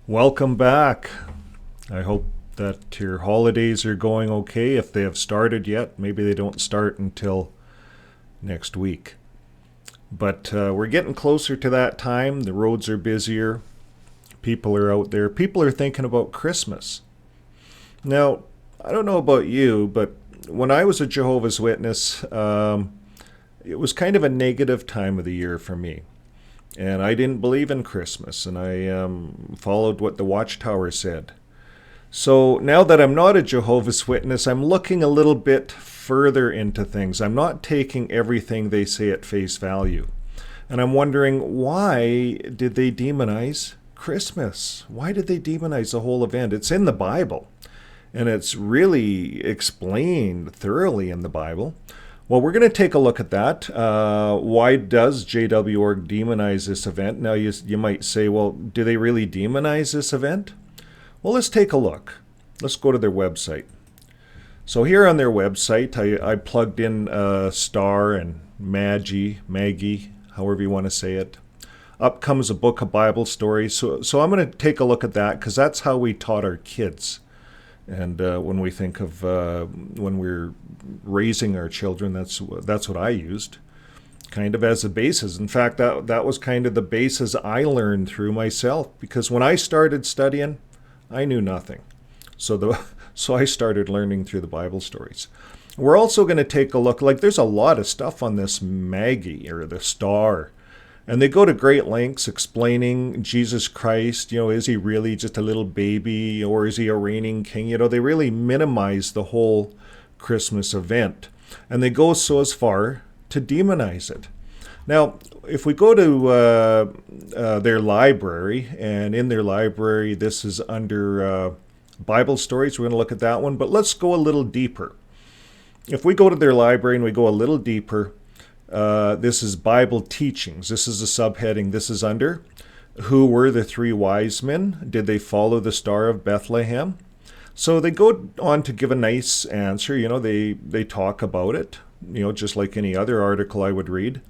Welcome back. I hope that your holidays are going okay. If they have started yet, maybe they don't start until next week. But we're getting closer to that time. The roads are busier. People are out there. People are thinking about Christmas. Now, I don't know about you, but when I was a Jehovah's Witness, it was kind of a negative time of the year for me. And I didn't believe in Christmas, and I followed what the Watchtower said. So now that I'm not a Jehovah's Witness, I'm looking a little bit further into things. I'm not taking everything they say at face value. And I'm wondering, why did they demonize Christmas? Why did they demonize the whole event? It's in the Bible, and it's really explained thoroughly in the Bible. Well, we're going to take a look at that. Why does JW.org demonize this event? Now, you might say, well, do they really demonize this event? Well, let's take a look. Let's go to their website. So here on their website, I plugged in Star and Maggie, however you want to say it. Up comes a book of Bible stories. So I'm going to take a look at that because that's how we taught our kids. And when we think of when we're raising our children, that's what I used, kind of as a basis. In fact, that was kind of the basis I learned through myself, because when I started studying, I knew nothing. So I started learning through the Bible stories. We're also going to take a look, there's a lot of stuff on this Magi or the Star. And they go to great lengths explaining Jesus Christ. Is he really just a little baby, or is he a reigning king? They really minimize the whole Christmas event. And they go so as far to demonize it. Now, if we go to their library, and in their library, this is under Bible stories. We're going to look at that one. But let's go a little deeper. If we go to their library and we go a little deeper, this is Bible teachings. This is a subheading. This is under who were the three wise men? Did they follow the Star of Bethlehem? So they go on to give a nice answer. They talk about it, just like any other article I would read.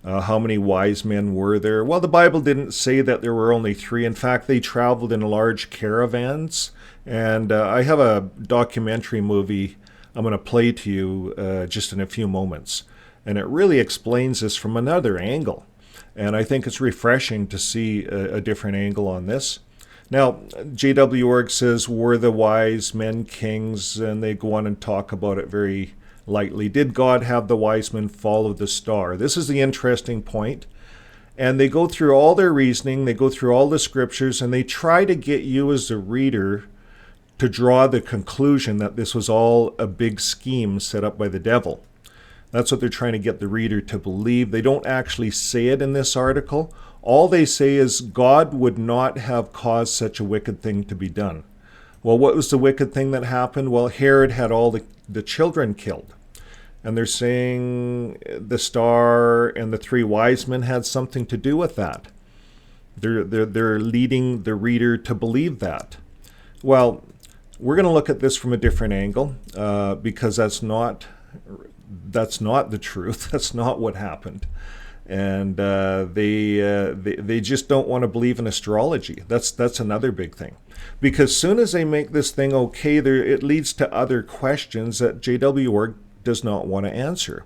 How many wise men were there? Well, the Bible didn't say that there were only three. In fact, they traveled in large caravans. And I have a documentary movie I'm going to play to you just in a few moments. And it really explains this from another angle. And I think it's refreshing to see a different angle on this. Now, JW.org says, were the wise men kings? And they go on and talk about it very lightly. Did God have the wise men follow the star? This is the interesting point. And they go through all their reasoning. They go through all the scriptures. And they try to get you as the reader to draw the conclusion that this was all a big scheme set up by the devil. That's what they're trying to get the reader to believe. They don't actually say it in this article. All they say is God would not have caused such a wicked thing to be done. Well, what was the wicked thing that happened? Well, Herod had all the children killed. And they're saying the star and the three wise men had something to do with that. They're leading the reader to believe that. Well, we're going to look at this from a different angle because that's not the truth. That's not what happened. And they just don't want to believe in astrology. That's another big thing. Because soon as they make this thing okay, it leads to other questions that JW.org does not want to answer.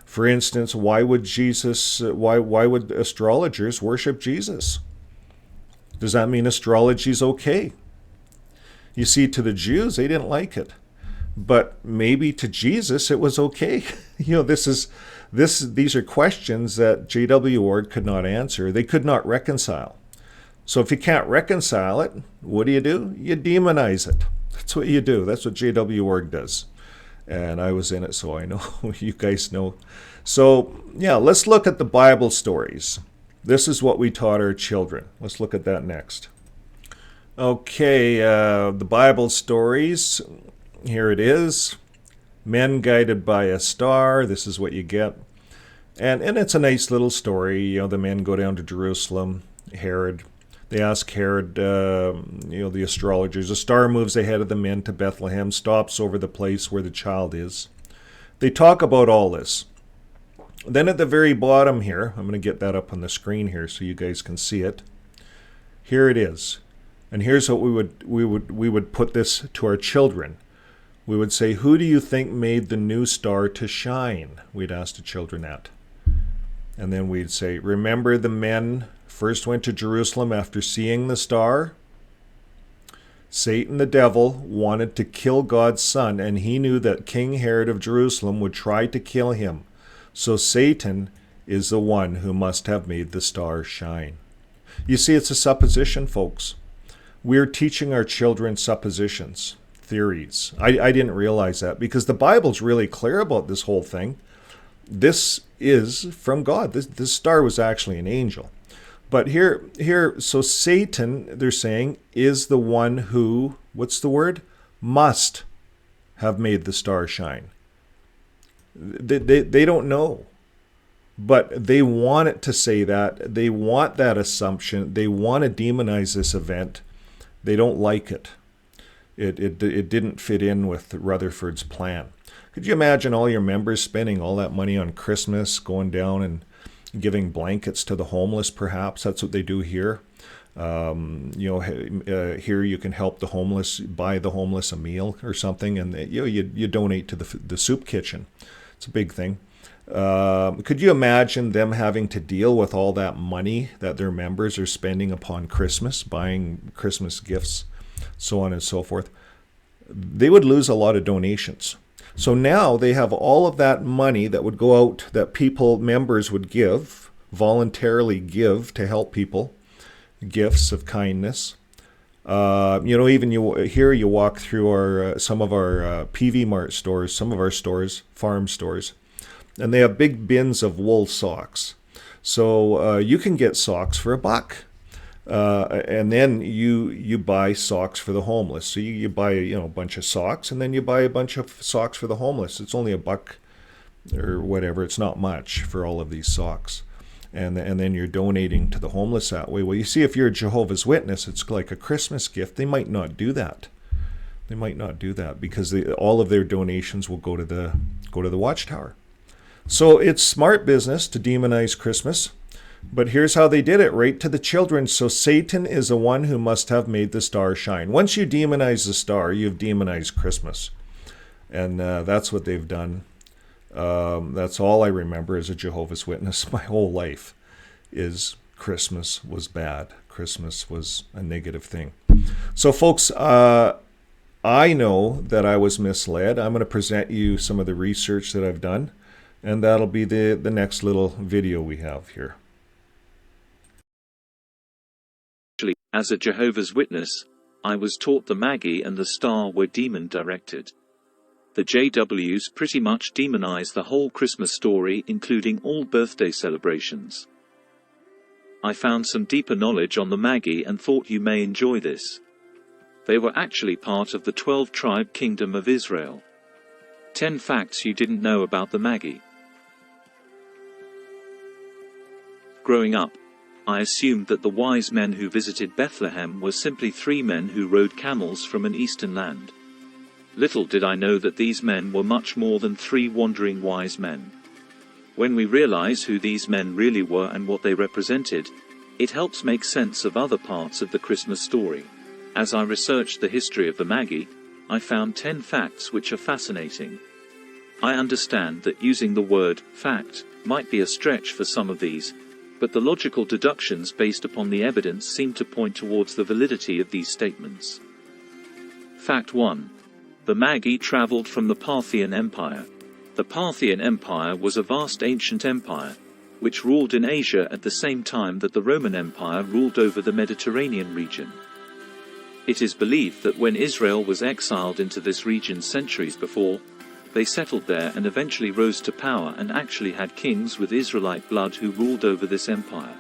For instance, why would astrologers worship Jesus? Does that mean astrology is okay? You see, to the Jews, they didn't like it. But maybe to Jesus it was okay. These are questions that JW.org could not answer. They could not reconcile. So if you can't reconcile it, what do? You demonize it. That's what you do. That's what JW.org does. And I was in it, so I know. You guys know. So yeah, let's look at the Bible stories. This is what we taught our children. Let's look at that next. Okay, the Bible stories. Here it is. Men guided by a star. This is what you get. And it's a nice little story. The men go down to Jerusalem. Herod. They ask Herod, the astrologers. A star moves ahead of the men to Bethlehem, stops over the place where the child is. They talk about all this. Then at the very bottom here, I'm going to get that up on the screen here so you guys can see it. Here it is. And here's what we would put this to our children. We would say, who do you think made the new star to shine? We'd ask the children that. And then we'd say, remember the men first went to Jerusalem after seeing the star? Satan, the devil, wanted to kill God's son, and he knew that King Herod of Jerusalem would try to kill him. So Satan is the one who must have made the star shine. You see, it's a supposition, folks. We're teaching our children suppositions, theories. I didn't realize that because the Bible's really clear about this whole thing. This is from God. This star was actually an angel. But so Satan, they're saying, is the one who, what's the word? Must have made the star shine. They don't know. But they want it to say that. They want that assumption. They want to demonize this event. They don't like it. It didn't fit in with Rutherford's plan. Could you imagine all your members spending all that money on Christmas, going down and giving blankets to the homeless, perhaps? That's what they do here. Here you can help the homeless, buy the homeless a meal or something, and you donate to the soup kitchen. It's a big thing. Could you imagine them having to deal with all that money that their members are spending upon Christmas, buying Christmas gifts, so on and so forth? They would lose a lot of donations. So now they have all of that money that would go out, that members would give, voluntarily give to help people, gifts of kindness. Even you walk through some of our PV Mart stores, some of our stores, farm stores, and they have big bins of wool socks. So you can get socks for $1. And then you buy socks for the homeless. So you buy a bunch of socks, and then you buy a bunch of socks for the homeless. It's only $1 or whatever. It's not much for all of these socks. And then you're donating to the homeless that way. Well, you see, if you're a Jehovah's Witness, it's like a Christmas gift. They might not do that. They might not do that because all of their donations will go to the Watchtower. So it's smart business to demonize Christmas. But here's how they did it, right to the children. So Satan is the one who must have made the star shine. Once you demonize the star, you've demonized Christmas. And that's what they've done. That's all I remember as a Jehovah's Witness my whole life, is Christmas was bad. Christmas was a negative thing. So folks, I know that I was misled. I'm going to present you some of the research that I've done. And that'll be the next little video we have here. As a Jehovah's Witness, I was taught the Magi and the star were demon-directed. The JWs pretty much demonize the whole Christmas story, including all birthday celebrations. I found some deeper knowledge on the Magi and thought you may enjoy this. They were actually part of the 12-tribe kingdom of Israel. 10 facts you didn't know about the Magi. Growing up, I assumed that the wise men who visited Bethlehem were simply 3 men who rode camels from an eastern land. Little did I know that these men were much more than 3 wandering wise men. When we realize who these men really were and what they represented, it helps make sense of other parts of the Christmas story. As I researched the history of the Magi, I found 10 facts which are fascinating. I understand that using the word fact might be a stretch for some of these, but the logical deductions based upon the evidence seem to point towards the validity of these statements. Fact 1. The Magi traveled from the Parthian Empire. The Parthian Empire was a vast ancient empire, which ruled in Asia at the same time that the Roman Empire ruled over the Mediterranean region. It is believed that when Israel was exiled into this region centuries before, they settled there and eventually rose to power and actually had kings with Israelite blood who ruled over this empire.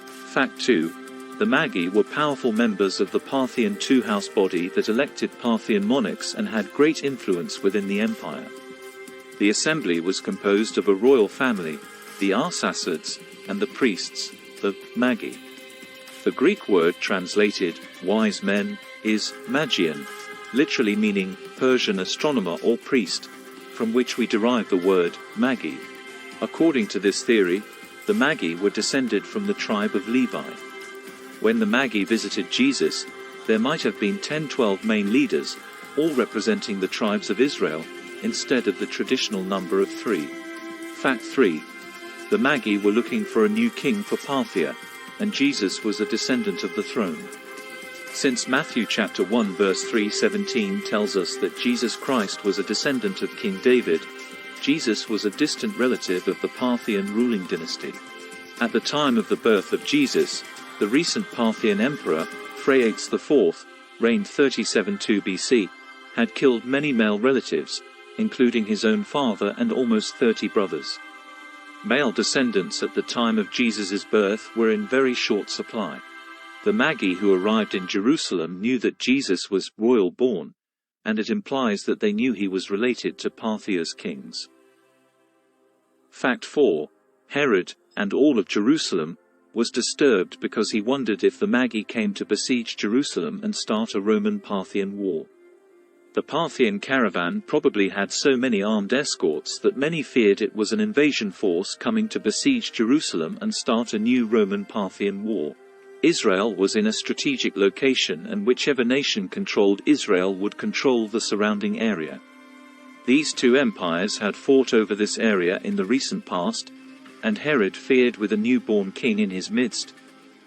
Fact 2. The Magi were powerful members of the Parthian two-house body that elected Parthian monarchs and had great influence within the empire. The assembly was composed of a royal family, the Arsacids, and the priests, the Magi. The Greek word translated wise men is Magian, literally meaning Persian astronomer or priest, from which we derive the word Magi. According to this theory, the Magi were descended from the tribe of Levi. When the Magi visited Jesus, there might have been 10-12 main leaders, all representing the tribes of Israel, instead of the traditional number of 3. Fact 3. The Magi were looking for a new king for Parthia, and Jesus was a descendant of the throne. Since Matthew chapter 1 verse 3:17 tells us that Jesus Christ was a descendant of King David, Jesus was a distant relative of the Parthian ruling dynasty. At the time of the birth of Jesus, the recent Parthian emperor, Phraates IV, reigned 37-2 BC, had killed many male relatives, including his own father and almost 30 brothers. Male descendants at the time of Jesus' birth were in very short supply. The Magi who arrived in Jerusalem knew that Jesus was royal born, and it implies that they knew he was related to Parthia's kings. Fact 4. Herod, and all of Jerusalem, was disturbed because he wondered if the Magi came to besiege Jerusalem and start a Roman-Parthian war. The Parthian caravan probably had so many armed escorts that many feared it was an invasion force coming to besiege Jerusalem and start a new Roman-Parthian war. Israel was in a strategic location, and whichever nation controlled Israel would control the surrounding area. These two empires had fought over this area in the recent past, and Herod feared with a newborn king in his midst,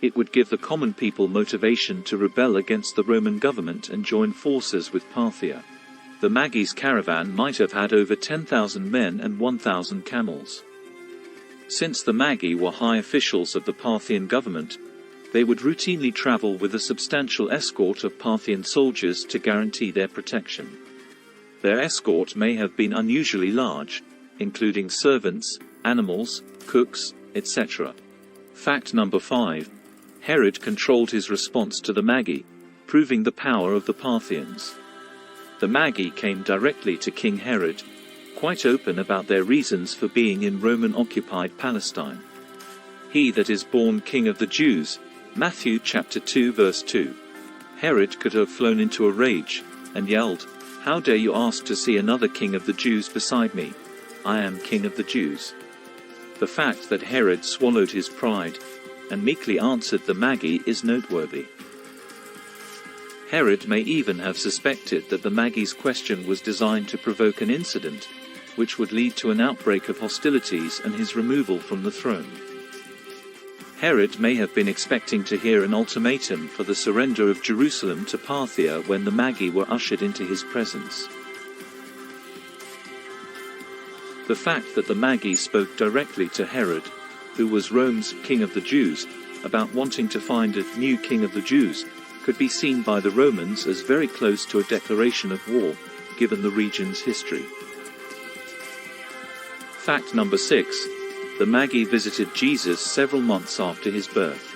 it would give the common people motivation to rebel against the Roman government and join forces with Parthia. The Magi's caravan might have had over 10,000 men and 1,000 camels. Since the Magi were high officials of the Parthian government, they would routinely travel with a substantial escort of Parthian soldiers to guarantee their protection. Their escort may have been unusually large, including servants, animals, cooks, etc. Fact number 5. Herod controlled his response to the Magi, proving the power of the Parthians. The Magi came directly to King Herod, quite open about their reasons for being in Roman-occupied Palestine. He that is born King of the Jews, Matthew chapter 2 verse 2. Herod could have flown into a rage, and yelled, "How dare you ask to see another king of the Jews beside me? I am King of the Jews." The fact that Herod swallowed his pride, and meekly answered the Magi is noteworthy. Herod may even have suspected that the Magi's question was designed to provoke an incident, which would lead to an outbreak of hostilities and his removal from the throne. Herod may have been expecting to hear an ultimatum for the surrender of Jerusalem to Parthia when the Magi were ushered into his presence. The fact that the Magi spoke directly to Herod, who was Rome's King of the Jews, about wanting to find a new King of the Jews, could be seen by the Romans as very close to a declaration of war, given the region's history. Fact number 6. The Magi visited Jesus several months after his birth.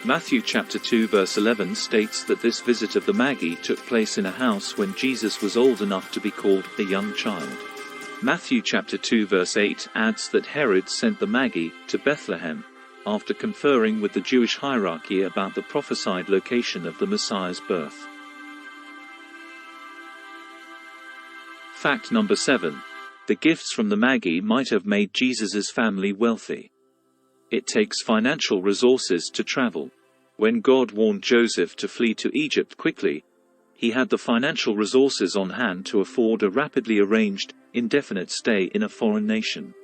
Matthew chapter 2 verse 11 states that this visit of the Magi took place in a house when Jesus was old enough to be called a young child. Matthew chapter 2 verse 8 adds that Herod sent the Magi to Bethlehem, after conferring with the Jewish hierarchy about the prophesied location of the Messiah's birth. Fact number 7. The gifts from the Magi might have made Jesus' family wealthy. It takes financial resources to travel. When God warned Joseph to flee to Egypt quickly, he had the financial resources on hand to afford a rapidly arranged, indefinite stay in a foreign nation.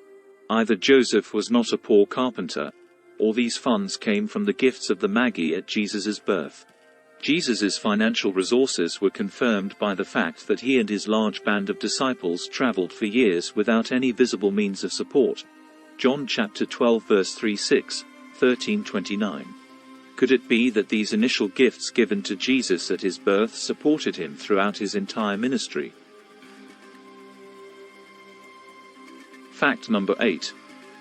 Either Joseph was not a poor carpenter, or these funds came from the gifts of the Magi at Jesus' birth. Jesus' financial resources were confirmed by the fact that he and his large band of disciples traveled for years without any visible means of support. John chapter 12 verse 36, 13:29. Could it be that these initial gifts given to Jesus at his birth supported him throughout his entire ministry? Fact number 8.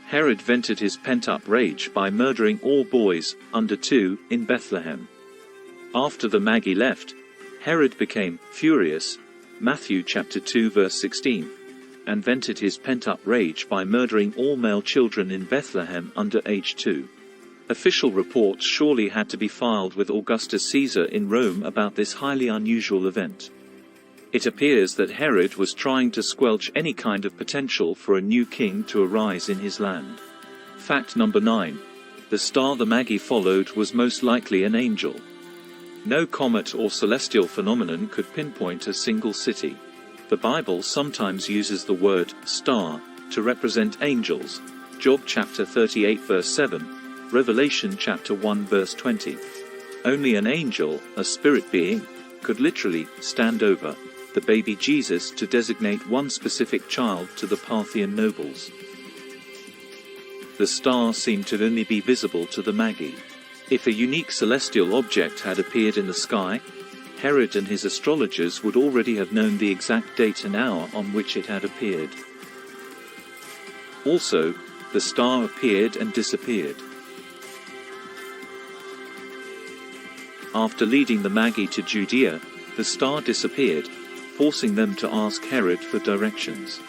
Herod vented his pent-up rage by murdering all boys under 2 in Bethlehem. After the Magi left, Herod became furious, Matthew chapter 2 verse 16, and vented his pent-up rage by murdering all male children in Bethlehem under age 2. Official reports surely had to be filed with Augustus Caesar in Rome about this highly unusual event. It appears that Herod was trying to squelch any kind of potential for a new king to arise in his land. Fact number 9. The star the Magi followed was most likely an angel. No comet or celestial phenomenon could pinpoint a single city. The Bible sometimes uses the word star to represent angels. Job chapter 38 verse 7, Revelation chapter 1 verse 20. Only an angel, a spirit being, could literally stand over the baby Jesus to designate one specific child to the Parthian nobles. The star seemed to only be visible to the Magi. If a unique celestial object had appeared in the sky, Herod and his astrologers would already have known the exact date and hour on which it had appeared. Also, the star appeared and disappeared. After leading the Magi to Judea, the star disappeared, forcing them to ask Herod for directions.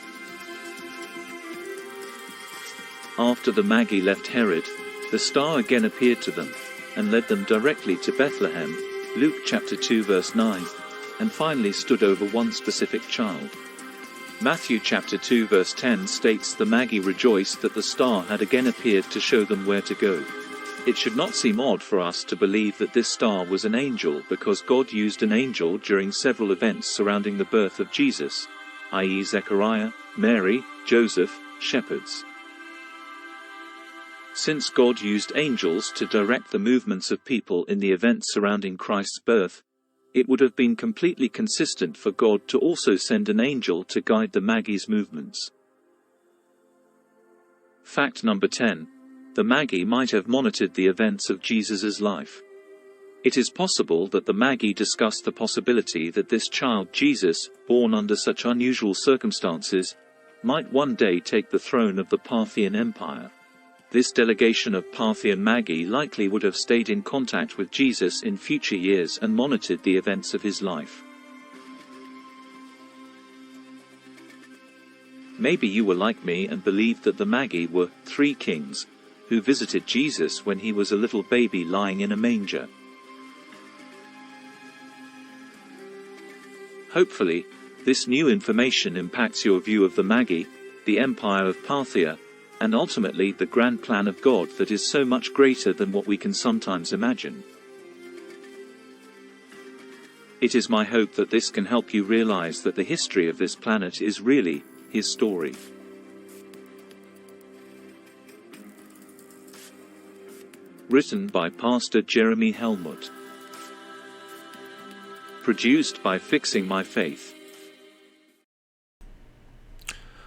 After the Magi left Herod, the star again appeared to them, and led them directly to Bethlehem, Luke chapter 2 verse 9, and finally stood over one specific child. Matthew chapter 2 verse 10 states the Magi rejoiced that the star had again appeared to show them where to go. It should not seem odd for us to believe that this star was an angel, because God used an angel during several events surrounding the birth of Jesus, i.e. Zechariah, Mary, Joseph, shepherds. Since God used angels to direct the movements of people in the events surrounding Christ's birth, it would have been completely consistent for God to also send an angel to guide the Magi's movements. Fact number 10. The Magi might have monitored the events of Jesus' life. It is possible that the Magi discussed the possibility that this child Jesus, born under such unusual circumstances, might one day take the throne of the Parthian Empire. This delegation of Parthian Magi likely would have stayed in contact with Jesus in future years and monitored the events of his life. Maybe you were like me and believed that the Magi were three kings who visited Jesus when he was a little baby lying in a manger. Hopefully, this new information impacts your view of the Magi, the Empire of Parthia, and ultimately the grand plan of God that is so much greater than what we can sometimes imagine. It is my hope that this can help you realize that the history of this planet is really his story. Written by Pastor Jeremy Helmut. Produced by Fixing My Faith.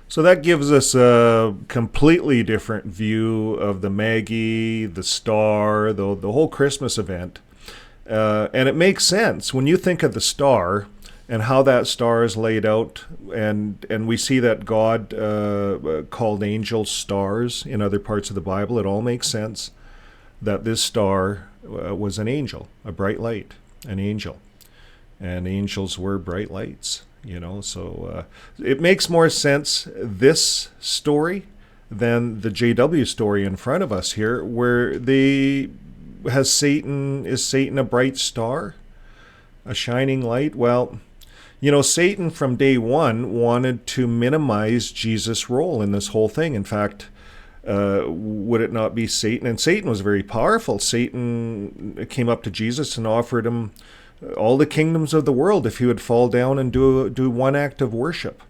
So that gives us a completely different view of the Magi, the star, the whole Christmas event. And it makes sense when you think of the star and how that star is laid out. And we see that God called angels stars in other parts of the Bible. It all makes sense that this star was an angel, a bright light, an angel. And angels were bright lights. So it makes more sense, this story, than the JW story in front of us here, where is Satan a bright star, a shining light? Well, Satan from day one wanted to minimize Jesus' role in this whole thing. In fact, would it not be Satan? And Satan was very powerful. Satan came up to Jesus and offered him all the kingdoms of the world if he would fall down and do one act of worship.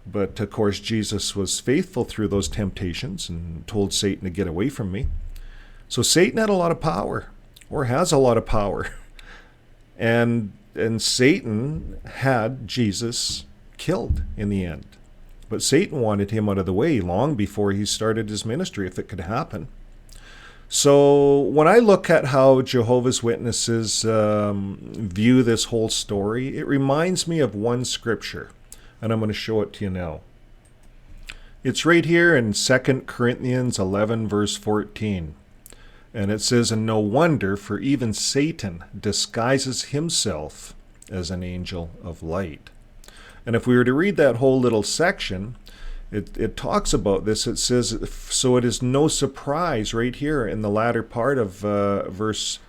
But of course Jesus was faithful through those temptations and told Satan to get away from me. So Satan had a lot of power, or has a lot of power. And Satan had Jesus killed in the end. But Satan wanted him out of the way long before he started his ministry, if it could happen. So when I look at how Jehovah's Witnesses view this whole story, it reminds me of one scripture, and I'm going to show it to you now. It's right here in 2 Corinthians 11, verse 14. And it says, "And no wonder, for even Satan disguises himself as an angel of light." And if we were to read that whole little section, it talks about this. It says, so it is no surprise right here in the latter part of verse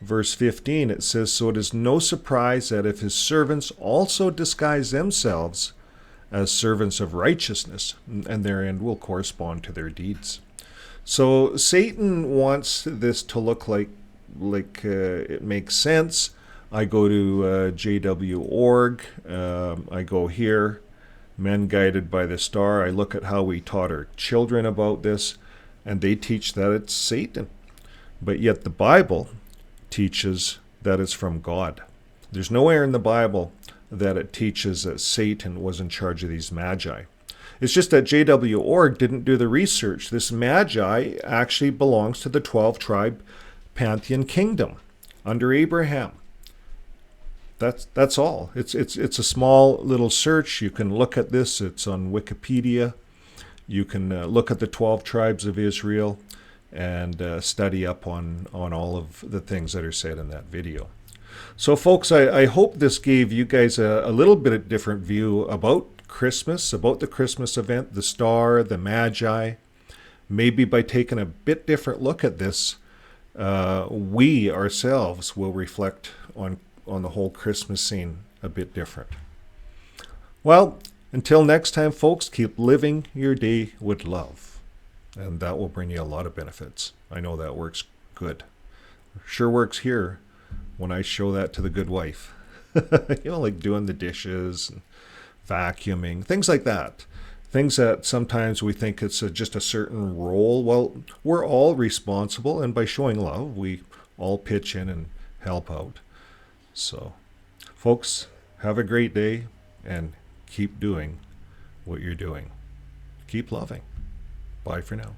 15. It says, so it is no surprise that if his servants also disguise themselves as servants of righteousness, and their end will correspond to their deeds. So Satan wants this to look like it makes sense. I go to JW.org. I go here, Men Guided by the Star. I look at how we taught our children about this, and they teach that it's Satan. But yet the Bible teaches that it's from God. There's nowhere in the Bible that it teaches that Satan was in charge of these magi. It's just that JW.org didn't do the research. This magi actually belongs to the 12-tribe Pantheon kingdom under Abraham. That's all. It's a small little search. You can look at this. It's on Wikipedia. You can look at the 12 tribes of Israel and study up on all of the things that are said in that video. So folks, I hope this gave you guys a little bit of different view about Christmas, about the Christmas event, the star, the Magi. Maybe by taking a bit different look at this, we ourselves will reflect on the whole Christmas scene a bit different. Well, until next time, folks, keep living your day with love. And that will bring you a lot of benefits. I know that works good. Sure works here when I show that to the good wife. Like doing the dishes and vacuuming, things like that. Things that sometimes we think it's just a certain role. Well, we're all responsible, and by showing love, we all pitch in and help out. So, folks, have a great day, and keep doing what you're doing. Keep loving. Bye for now.